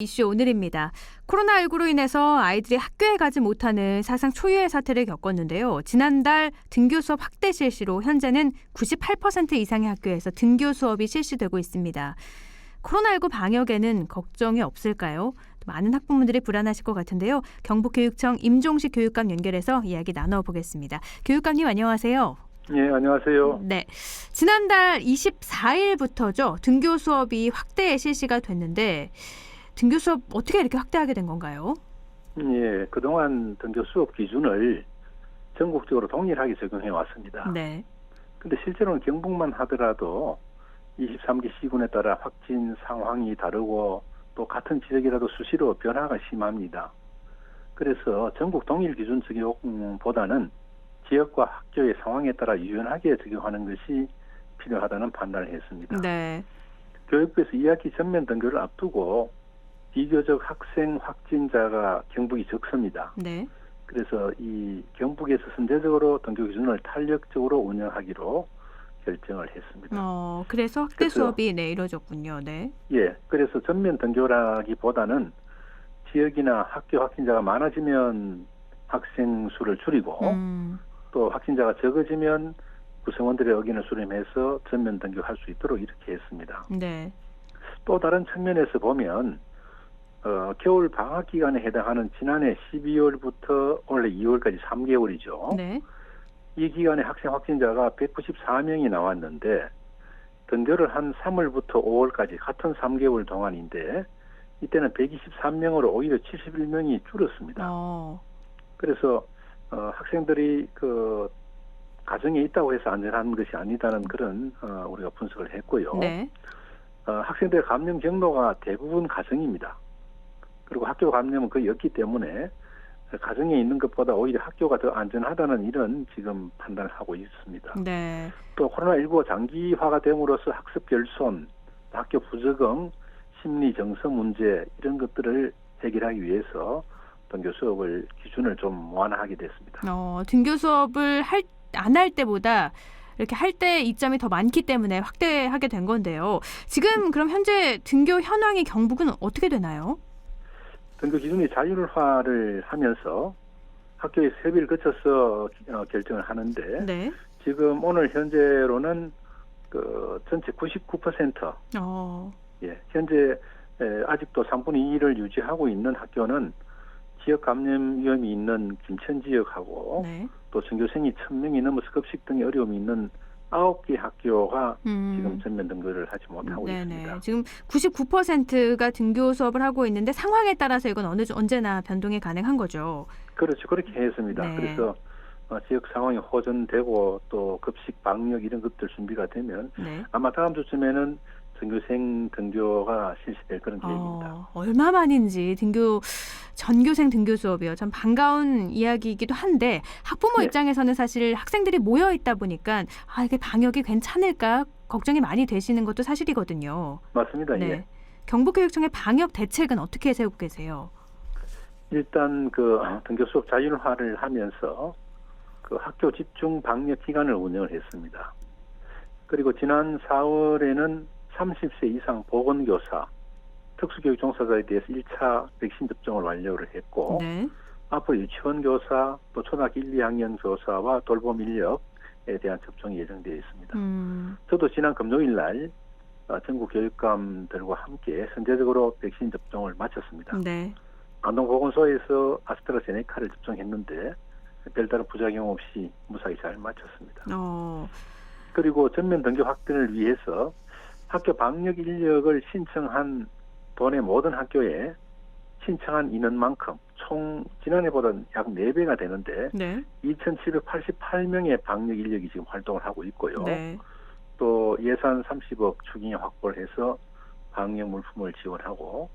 이슈 오늘입니다. 코로나19로 인해서 아이들이 학교에 가지 못하는 사상 초유의 사태를 겪었는데요. 지난달 등교 수업 확대 실시로 현재는 98% 이상의 학교에서 등교 수업이 실시되고 있습니다. 코로나19 방역에는 걱정이 없을까요? 많은 학부모들이 불안하실 것 같은데요. 경북교육청 임종식 교육감 연결해서 이야기 나눠보겠습니다. 교육감님 안녕하세요. 네, 안녕하세요. 네, 지난달 24일부터죠. 등교 수업이 확대 실시가 됐는데 등교 수업 어떻게 이렇게 확대하게 된 건가요? 예, 그동안 등교 수업 기준을 전국적으로 동일하게 적용해 왔습니다. 네. 근데 실제로는 경북만 하더라도 23기 시군에 따라 확진 상황이 다르고 또 같은 지역이라도 수시로 변화가 심합니다. 그래서 전국 동일 기준 적용보다는 지역과 학교의 상황에 따라 유연하게 적용하는 것이 필요하다는 판단을 했습니다. 네. 교육부에서 2학기 전면 등교를 앞두고 비교적 학생 확진자가 경북이 적습니다. 네. 그래서 이 경북에서 선제적으로 등교 기준을 탄력적으로 운영하기로 결정을 했습니다. 그래서 확대 그래서, 수업이 이루어졌군요. 네. 예, 그래서 전면 등교라기보다는 지역이나 학교 확진자가 많아지면 학생 수를 줄이고 또 확진자가 적어지면 구성원들의 의견을 수렴해서 전면 등교할 수 있도록 이렇게 했습니다. 네. 또 다른 측면에서 보면 겨울 방학 기간에 해당하는 지난해 12월부터 올해 2월까지 3개월이죠. 네. 이 기간에 학생 확진자가 194명이 나왔는데 등교를 한 3월부터 5월까지 같은 3개월 동안인데 이때는 123명으로 오히려 71명이 줄었습니다. 그래서 학생들이 그 가정에 있다고 해서 안전한 것이 아니다는 그런 우리가 분석을 했고요. 네. 학생들의 감염 경로가 대부분 가정입니다. 그리고 학교 감염은 거의 없기 때문에 가정에 있는 것보다 오히려 학교가 더 안전하다는 이런 지금 판단을 하고 있습니다. 네. 또 코로나19가 장기화가 됨으로써 학습 결손, 학교 부적응, 심리 정서 문제 이런 것들을 해결하기 위해서 등교 수업을 기준을 좀 완화하게 됐습니다. 등교 수업을 안 할 때보다 이렇게 할 때 이점이 더 많기 때문에 확대하게 된 건데요. 지금 그럼 현재 등교 현황이 경북은 어떻게 되나요? 등교 기준이 자율화를 하면서 학교에 협의를 거쳐서 결정을 하는데 네. 지금 오늘 현재로는 그 전체 99%. 예, 현재 아직도 3분의 2를 유지하고 있는 학교는 지역 감염 위험이 있는 김천 지역하고 네. 또 전교생이 1,000명이 넘어서 급식 등의 어려움이 있는 9개 학교가 지금 전면 등교를 하지 못하고 있습니다. 지금 99%가 등교 수업을 하고 있는데 상황에 따라서 이건 언제나 변동이 가능한 거죠. 그렇죠. 그렇게 했습니다. 네. 그래서 지역 상황이 호전되고 또 급식 방역 이런 것들 준비가 되면 네. 아마 다음 주쯤에는 전교생 등교가 실시될 그런 계획입니다. 얼마 만인지 전교생 등교 수업이요. 참 반가운 이야기이기도 한데 학부모 네. 입장에서는 사실 학생들이 모여 있다 보니까 이게 방역이 괜찮을까 걱정이 많이 되시는 것도 사실이거든요. 맞습니다. 네. 예. 경북교육청의 방역 대책은 어떻게 세우고 계세요? 일단 그 등교 수업 자율화를 하면서 그 학교 집중 방역 기간을 운영을 했습니다. 그리고 지난 4월에는 30세 이상 보건교사, 특수교육 종사자에 대해서 1차 백신 접종을 완료를 했고 네. 앞으로 유치원 교사, 또 초등학교 1, 2학년 교사와 돌봄 인력에 대한 접종이 예정되어 있습니다. 저도 지난 금요일 날 전국 교육감들과 함께 선제적으로 백신 접종을 마쳤습니다. 네. 안동보건소에서 아스트라제네카를 접종했는데 별다른 부작용 없이 무사히 잘 마쳤습니다. 그리고 전면 등교 확대를 위해서 학교 방역 인력을 신청한 도내 모든 학교에 신청한 인원만큼 총 지난해보다 약 4배가 되는데 네. 2,788명의 방역 인력이 지금 활동을 하고 있고요. 네. 또 예산 30억 추경에 확보를 해서 방역 물품을 지원하고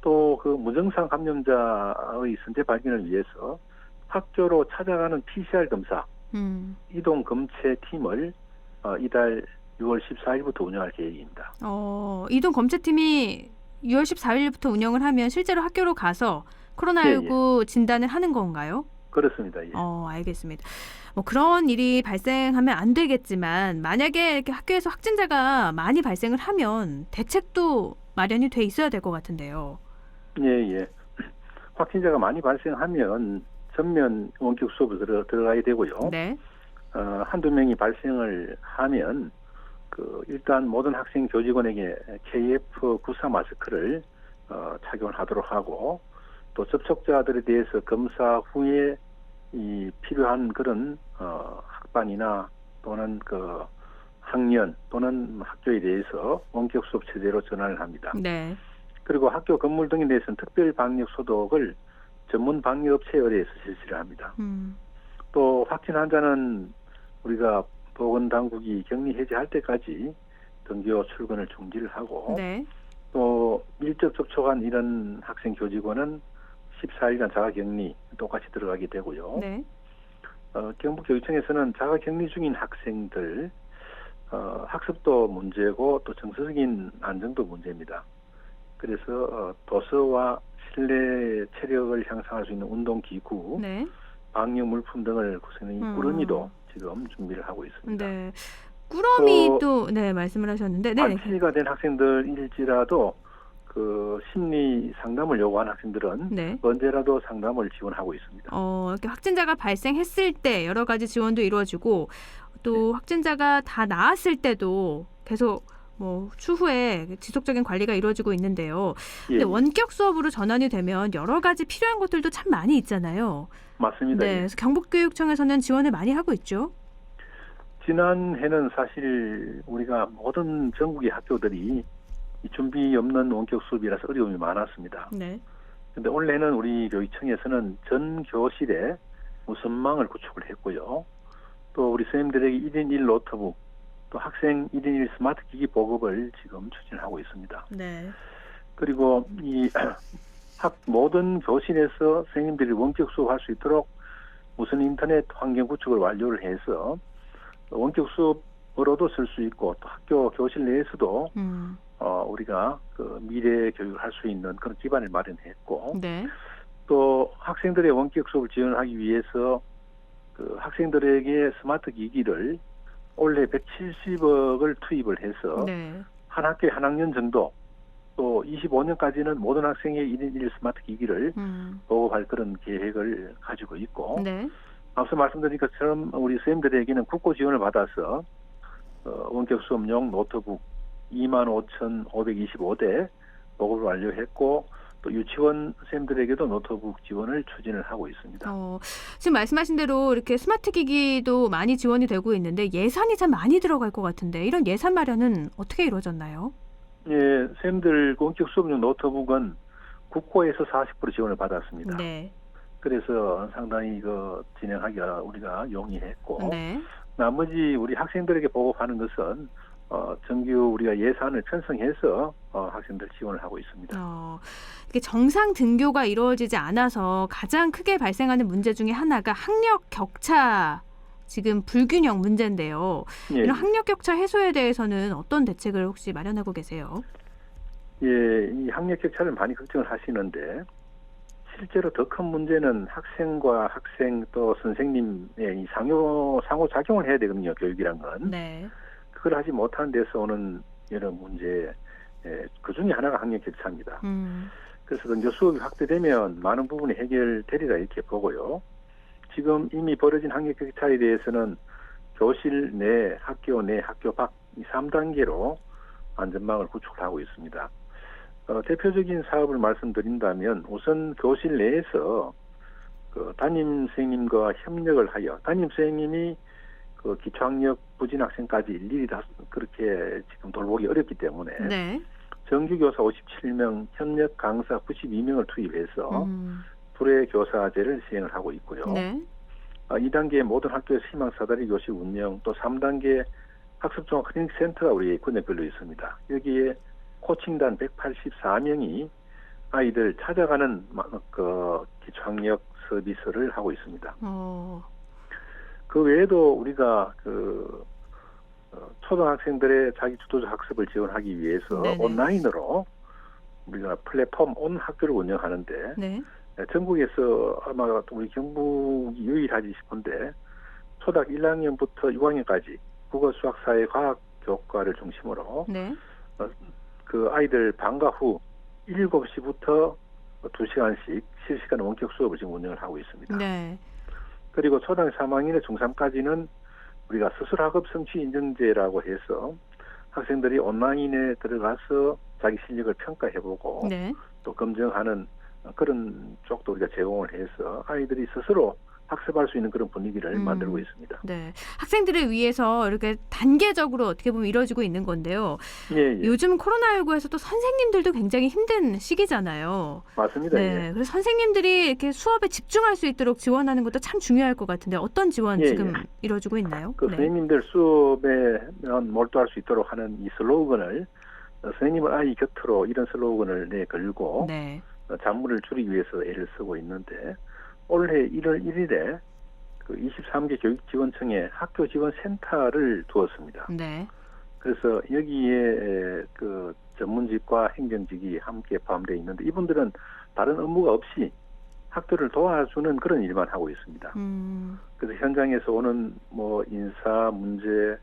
또 그 무증상 감염자의 선제 발견을 위해서 학교로 찾아가는 PCR 검사 이동 검체 팀을 이달 6월 14일부터 운영할 계획입니다. 이동 검체팀이 6월 14일부터 운영을 하면 실제로 학교로 가서 코로나19 진단을 하는 건가요? 그렇습니다. 예. 알겠습니다. 그런 일이 발생하면 안 되겠지만 만약에 이렇게 학교에서 확진자가 많이 발생을 하면 대책도 마련이 돼 있어야 될 것 같은데요. 예, 예. 확진자가 많이 발생하면 전면 원격 수업을 들어가야 되고요. 네. 한두 명이 발생을 하면 일단 모든 학생 교직원에게 KF94 마스크를 착용하도록 하고, 또 접촉자들에 대해서 검사 후에 이 필요한 그런 학반이나 또는 학년 또는 학교에 대해서 원격 수업 체제로 전환을 합니다. 네. 그리고 학교 건물 등에 대해서는 특별 방역 소독을 전문 방역 업체에 의뢰해서 실시를 합니다. 또 확진 환자는 우리가 보건당국이 격리 해제할 때까지 등교 출근을 중지를 하고, 네. 또 밀접 접촉한 이런 학생 교직원은 14일간 자가격리 똑같이 들어가게 되고요. 네. 경북교육청에서는 자가격리 중인 학생들 학습도 문제고 또 정서적인 안정도 문제입니다. 그래서 도서와 실내 체력을 향상할 수 있는 운동기구, 네. 방역 물품 등을 구성한 꾸러미도 지금 준비를 하고 있습니다. 네. 꾸러미도 네, 말씀을 하셨는데, 네. 발치가 된 학생들일지라도 심리 상담을 요구하는 학생들은 네. 언제라도 상담을 지원하고 있습니다. 이렇게 확진자가 발생했을 때 여러 가지 지원도 이루어지고, 또 확진자가 다 나았을 때도 계속 추후에 지속적인 관리가 이루어지고 있는데요. 근데 원격 수업으로 전환이 되면 여러 가지 필요한 것들도 참 많이 있잖아요. 맞습니다. 네, 그래서 경북교육청에서는 지원을 많이 하고 있죠. 지난해는 사실 우리가 모든 전국의 학교들이 이 준비 없는 원격 수업이라서 어려움이 많았습니다. 네. 그런데 올해는 우리 교육청에서는 전 교실에 무선망을 구축을 했고요. 또 우리 선생님들에게 1인 1 노트북, 또 학생 1인 1 스마트 기기 보급을 지금 추진하고 있습니다. 네. 그리고 이 모든 교실에서 선생님들이 원격 수업할 수 있도록 무선 인터넷 환경 구축을 완료를 해서 원격 수업으로도 쓸 수 있고, 또 학교 교실 내에서도 우리가 미래 교육을 할 수 있는 그런 기반을 마련했고, 네. 또 학생들의 원격 수업을 지원하기 위해서 학생들에게 스마트 기기를 올해 170억을 투입을 해서 네. 한 학교에 한 학년 정도, 또 25년까지는 모든 학생의 1인 1 스마트 기기를 보급할 그런 계획을 가지고 있고, 네. 앞서 말씀드린 것처럼 우리 선생님들에게는 국고 지원을 받아서 원격 수업용 노트북 25,525대 보급을 완료했고, 또 유치원 선생님들에게도 노트북 지원을 추진을 하고 있습니다. 지금 말씀하신 대로 이렇게 스마트 기기도 많이 지원이 되고 있는데 예산이 참 많이 들어갈 것 같은데, 이런 예산 마련은 어떻게 이루어졌나요? 예, 선생님들 원격 수업용 노트북은 국고에서 40% 지원을 받았습니다. 네. 그래서 상당히 진행하기가 우리가 용이했고, 네. 나머지 우리 학생들에게 보급하는 것은 정규 우리가 예산을 편성해서 학생들 지원을 하고 있습니다. 이게 정상 등교가 이루어지지 않아서 가장 크게 발생하는 문제 중에 하나가 학력 격차, 지금 불균형 문제인데요. 예. 이런 학력 격차 해소에 대해서는 어떤 대책을 혹시 마련하고 계세요? 예, 이 학력 격차를 많이 걱정을 하시는데, 실제로 더 큰 문제는 학생과 학생 또 선생님의 이 상호 작용을 해야 되거든요. 교육이란 건. 네. 그걸 하지 못하는 데서 오는 여러 문제, 그 중에 하나가 학력 격차입니다. 그래서 등교 수업이 확대되면 많은 부분이 해결되리라 이렇게 보고요. 지금 이미 벌어진 학력 격차에 대해서는 교실 내, 학교 내, 학교 밖 이 3단계로 안전망을 구축하고 있습니다. 대표적인 사업을 말씀드린다면, 우선 교실 내에서 담임 선생님과 협력을 하여 담임 선생님이 기초학력 부진 학생까지 일일이 다 그렇게 지금 돌보기 어렵기 때문에 네. 정규교사 57명, 협력 강사 92명을 투입해서 불의 교사제를 시행을 하고 있고요. 네. 2단계 모든 학교에서 희망 사다리 교실 운영, 또 3단계 학습종합 클리닉 센터가 우리 권역별로 있습니다. 여기에 코칭단 184명이 아이들 찾아가는 기초학력 서비스를 하고 있습니다. 그 외에도 우리가 초등학생들의 자기 주도적 학습을 지원하기 위해서 네네. 온라인으로 우리가 플랫폼 온 학교를 운영하는데, 네. 전국에서 아마 우리 경북이 유일하지 싶은데, 초등학교 1학년부터 6학년까지 국어, 수학, 사회, 과학 교과를 중심으로 네. 그 아이들 방과 후 7시부터 2시간씩 실시간 원격 수업을 지금 운영을 하고 있습니다. 네. 그리고 초등학교 3학년에 중3까지는 우리가 스스로학업 성취 인증제라고 해서 학생들이 온라인에 들어가서 자기 실력을 평가해보고 네. 또 검증하는 그런 쪽도 우리가 제공을 해서 아이들이 스스로 학습할 수 있는 그런 분위기를 만들고 있습니다. 네. 학생들을 위해서 이렇게 단계적으로 어떻게 보면 이루어지고 있는 건데요. 예, 예. 요즘 코로나19에서 또 선생님들도 굉장히 힘든 시기잖아요. 맞습니다. 네. 예. 그래서 선생님들이 이렇게 수업에 집중할 수 있도록 지원하는 것도 참 중요할 것 같은데 어떤 지원 예, 지금 예. 이루어지고 있나요? 그 선생님들 수업에 몰두할 수 있도록 하는 이 슬로건을 선생님을 아이 곁으로 이런 슬로건을 내걸고 네. 잔물을 줄이기 위해서 애를 쓰고 있는데 올해 1월 1일에 그 23개 교육지원청에 학교지원센터를 두었습니다. 네. 그래서 여기에 그 전문직과 행정직이 함께 포함되어 있는데 이분들은 다른 업무가 없이 학교를 도와주는 그런 일만 하고 있습니다. 그래서 현장에서 오는 뭐 인사 문제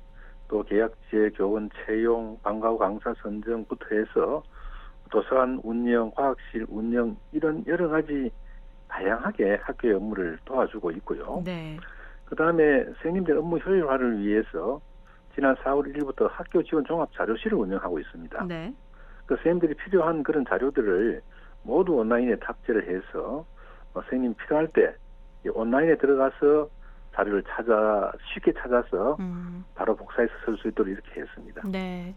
또 계약제, 교원 채용, 방과 후 강사 선정부터 해서 도서관 운영, 과학실 운영 이런 여러 가지 다양하게 학교의 업무를 도와주고 있고요. 네. 그다음에 선생님들 업무 효율화를 위해서 지난 4월 1일부터 학교 지원 종합 자료실을 운영하고 있습니다. 네. 그 선생님들이 필요한 그런 자료들을 모두 온라인에 탑재를 해서 선생님 필요할 때 온라인에 들어가서 자료를 쉽게 찾아서 바로 복사해서 쓸 수 있도록 이렇게 했습니다. 네.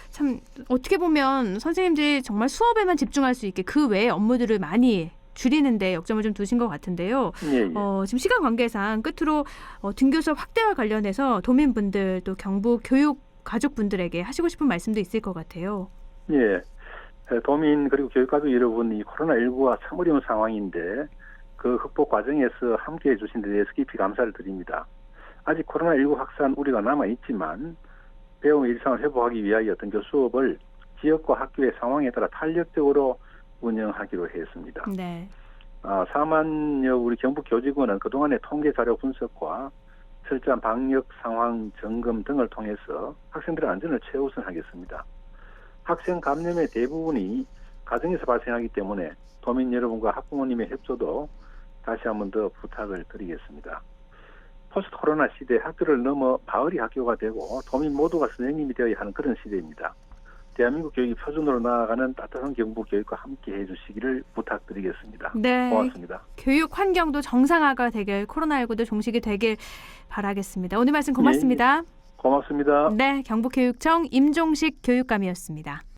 참 어떻게 보면 선생님들이 정말 수업에만 집중할 수 있게 그 외의 업무들을 많이 줄이는데 역점을 좀 두신 것 같은데요. 예, 예. 지금 시간 관계상 끝으로 등교 수업 확대와 관련해서 도민분들 또 경북 교육 가족분들에게 하시고 싶은 말씀도 있을 것 같아요. 예. 도민 그리고 교육가족 여러분 이 코로나19가 참 어려운 상황인데 그 극복 과정에서 함께해 주신 데 대해서 깊이 감사를 드립니다. 아직 코로나19 확산 우려가 남아있지만 배움 일상을 회복하기 위하여 등교 수업을 지역과 학교의 상황에 따라 탄력적으로 운영하기로 했습니다. 네. 4만여 우리 경북 교직원은 그동안의 통계 자료 분석과 철저한 방역 상황 점검 등을 통해서 학생들의 안전을 최우선하겠습니다. 학생 감염의 대부분이 가정에서 발생하기 때문에 도민 여러분과 학부모님의 협조도 다시 한 번 더 부탁을 드리겠습니다. 포스트 코로나 시대 학교를 넘어 마을이 학교가 되고 도민 모두가 선생님이 되어야 하는 그런 시대입니다. 대한민국 교육이 표준으로 나아가는 따뜻한 경북 교육과 함께 해주시기를 부탁드리겠습니다. 네. 고맙습니다. 교육 환경도 정상화가 되길 코로나19도 종식이 되길 바라겠습니다. 오늘 말씀 고맙습니다. 예, 고맙습니다. 네, 경북교육청 임종식 교육감이었습니다.